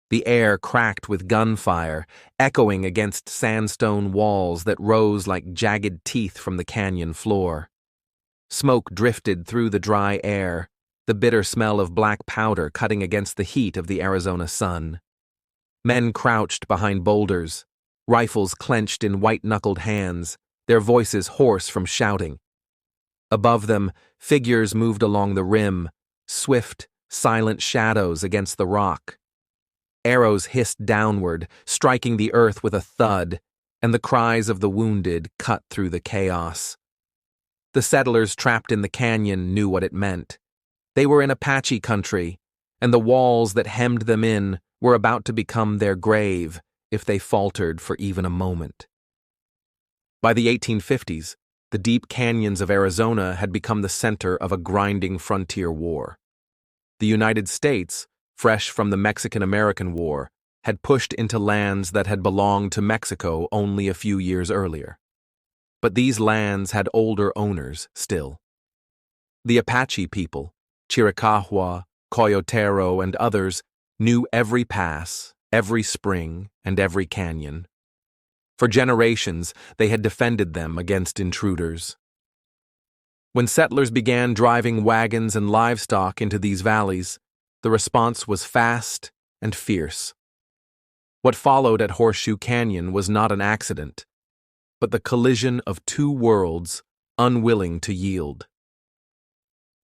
The air cracked with gunfire, echoing against sandstone walls that rose like jagged teeth from the canyon floor. Smoke drifted through the dry air, the bitter smell of black powder cutting against the heat of the Arizona sun. Men crouched behind boulders, rifles clenched in white-knuckled hands, their voices hoarse from shouting. Above them, figures moved along the rim, swift, silent shadows against the rock. Arrows hissed downward, striking the earth with a thud, and the cries of the wounded cut through the chaos. The settlers trapped in the canyon knew what it meant. They were in Apache country, and the walls that hemmed them in were about to become their grave if they faltered for even a moment. By the 1850s, the deep canyons of Arizona had become the center of a grinding frontier war. The United States, fresh from the Mexican-American War, had pushed into lands that had belonged to Mexico only a few years earlier. But these lands had older owners still. The Apache people, Chiricahua, Coyotero, and others, knew every pass, every spring, and every canyon. For generations, they had defended them against intruders. When settlers began driving wagons and livestock into these valleys, the response was fast and fierce. What followed at Horseshoe Canyon was not an accident, but the collision of two worlds unwilling to yield.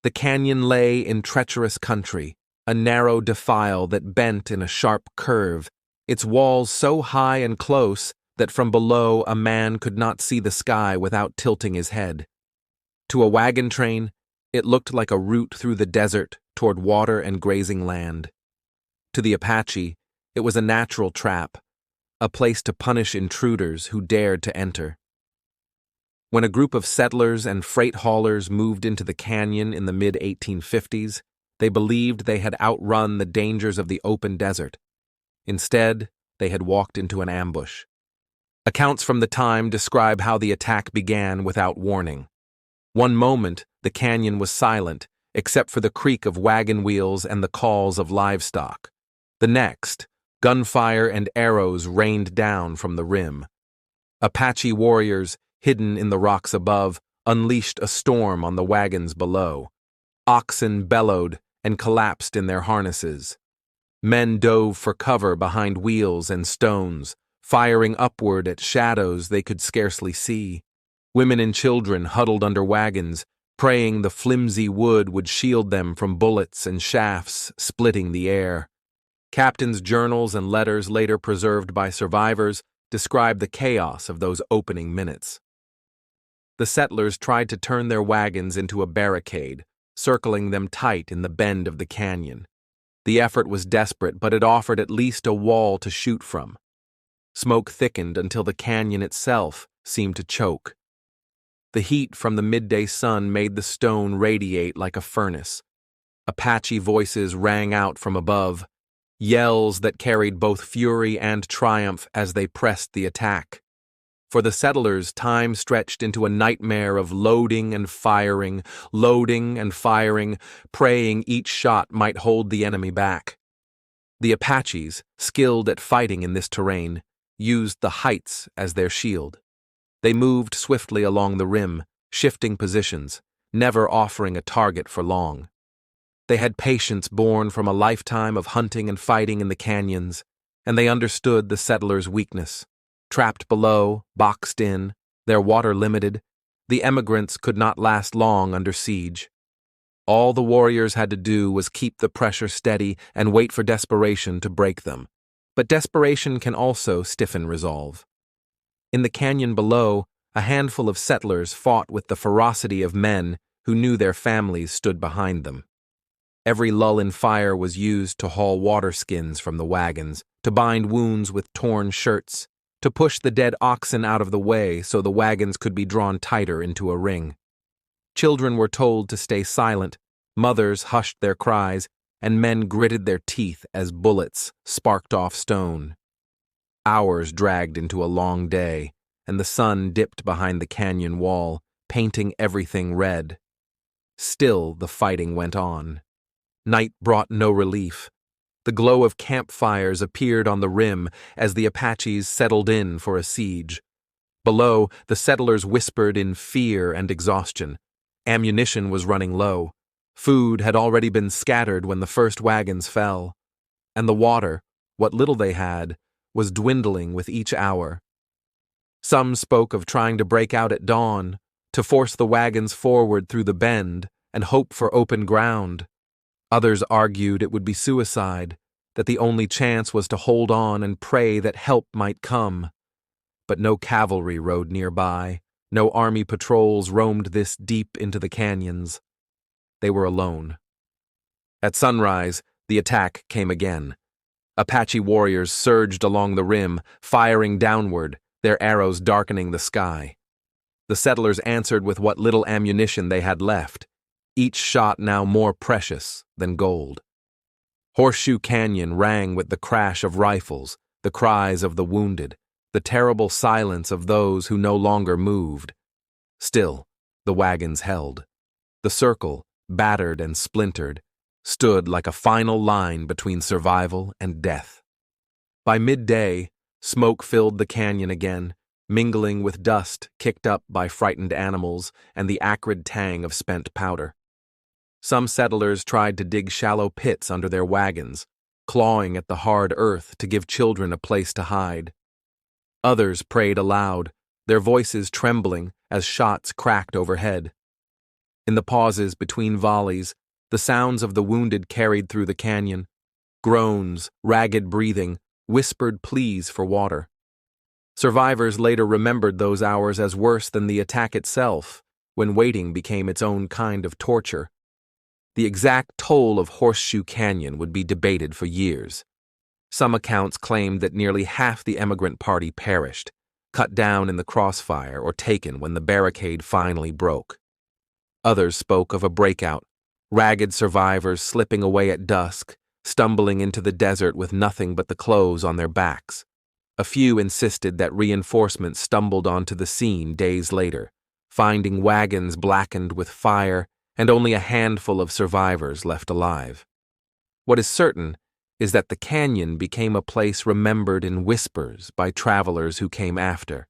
The canyon lay in treacherous country, a narrow defile that bent in a sharp curve, its walls so high and close that from below a man could not see the sky without tilting his head. To a wagon train, it looked like a route through the desert toward water and grazing land. To the Apache, it was a natural trap, a place to punish intruders who dared to enter. When a group of settlers and freight haulers moved into the canyon in the mid-1850s, they believed they had outrun the dangers of the open desert. Instead, they had walked into an ambush. Accounts from the time describe how the attack began without warning. One moment, the canyon was silent, except for the creak of wagon wheels and the calls of livestock. The next, gunfire and arrows rained down from the rim. Apache warriors, hidden in the rocks above, unleashed a storm on the wagons below. Oxen bellowed and collapsed in their harnesses. Men dove for cover behind wheels and stones, firing upward at shadows they could scarcely see. Women and children huddled under wagons, praying the flimsy wood would shield them from bullets and shafts splitting the air. Captains' journals and letters later preserved by survivors describe the chaos of those opening minutes. The settlers tried to turn their wagons into a barricade, circling them tight in the bend of the canyon. The effort was desperate, but it offered at least a wall to shoot from. Smoke thickened until the canyon itself seemed to choke. The heat from the midday sun made the stone radiate like a furnace. Apache voices rang out from above, yells that carried both fury and triumph as they pressed the attack. For the settlers, time stretched into a nightmare of loading and firing, praying each shot might hold the enemy back. The Apaches, skilled at fighting in this terrain, used the heights as their shield. They moved swiftly along the rim, shifting positions, never offering a target for long. They had patience born from a lifetime of hunting and fighting in the canyons, and they understood the settlers' weakness. Trapped below, boxed in, their water limited, the emigrants could not last long under siege. All the warriors had to do was keep the pressure steady and wait for desperation to break them. But desperation can also stiffen resolve. In the canyon below, a handful of settlers fought with the ferocity of men who knew their families stood behind them. Every lull in fire was used to haul water skins from the wagons, to bind wounds with torn shirts, to push the dead oxen out of the way so the wagons could be drawn tighter into a ring. Children were told to stay silent, mothers hushed their cries, and men gritted their teeth as bullets sparked off stone. Hours dragged into a long day, and the sun dipped behind the canyon wall, painting everything red. Still the fighting went on. Night brought no relief. The glow of campfires appeared on the rim as the Apaches settled in for a siege. Below, the settlers whispered in fear and exhaustion. Ammunition was running low. Food had already been scattered when the first wagons fell. And the water, what little they had, was dwindling with each hour. Some spoke of trying to break out at dawn, to force the wagons forward through the bend and hope for open ground. Others argued it would be suicide, that the only chance was to hold on and pray that help might come. But no cavalry rode nearby, no army patrols roamed this deep into the canyons. They were alone. At sunrise, the attack came again. Apache warriors surged along the rim, firing downward, their arrows darkening the sky. The settlers answered with what little ammunition they had left, each shot now more precious than gold. Horseshoe Canyon rang with the crash of rifles, the cries of the wounded, the terrible silence of those who no longer moved. Still, the wagons held. The circle, battered and splintered, stood like a final line between survival and death. By midday, smoke filled the canyon again, mingling with dust kicked up by frightened animals and the acrid tang of spent powder. Some settlers tried to dig shallow pits under their wagons, clawing at the hard earth to give children a place to hide. Others prayed aloud, their voices trembling as shots cracked overhead. In the pauses between volleys, the sounds of the wounded carried through the canyon. Groans, ragged breathing, whispered pleas for water. Survivors later remembered those hours as worse than the attack itself, when waiting became its own kind of torture. The exact toll of Horseshoe Canyon would be debated for years. Some accounts claimed that nearly half the emigrant party perished, cut down in the crossfire or taken when the barricade finally broke. Others spoke of a breakout, ragged survivors slipping away at dusk, stumbling into the desert with nothing but the clothes on their backs. A few insisted that reinforcements stumbled onto the scene days later, finding wagons blackened with fire and only a handful of survivors left alive. What is certain is that the canyon became a place remembered in whispers by travelers who came after.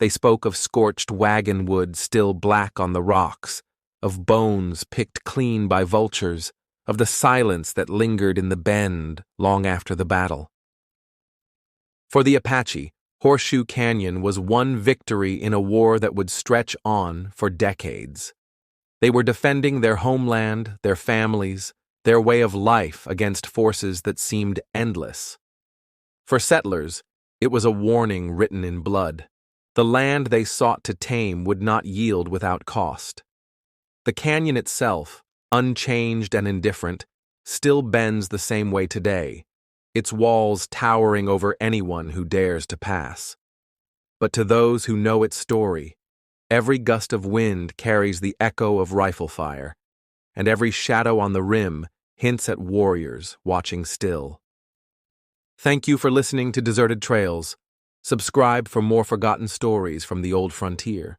They spoke of scorched wagon wood still black on the rocks, of bones picked clean by vultures, of the silence that lingered in the bend long after the battle. For the Apache, Horseshoe Canyon was one victory in a war that would stretch on for decades. They were defending their homeland, their families, their way of life against forces that seemed endless. For settlers, it was a warning written in blood. The land they sought to tame would not yield without cost. The canyon itself, unchanged and indifferent, still bends the same way today, its walls towering over anyone who dares to pass. But to those who know its story, every gust of wind carries the echo of rifle fire, and every shadow on the rim hints at warriors watching still. Thank you for listening to Deserted Trails. Subscribe for more forgotten stories from the old frontier.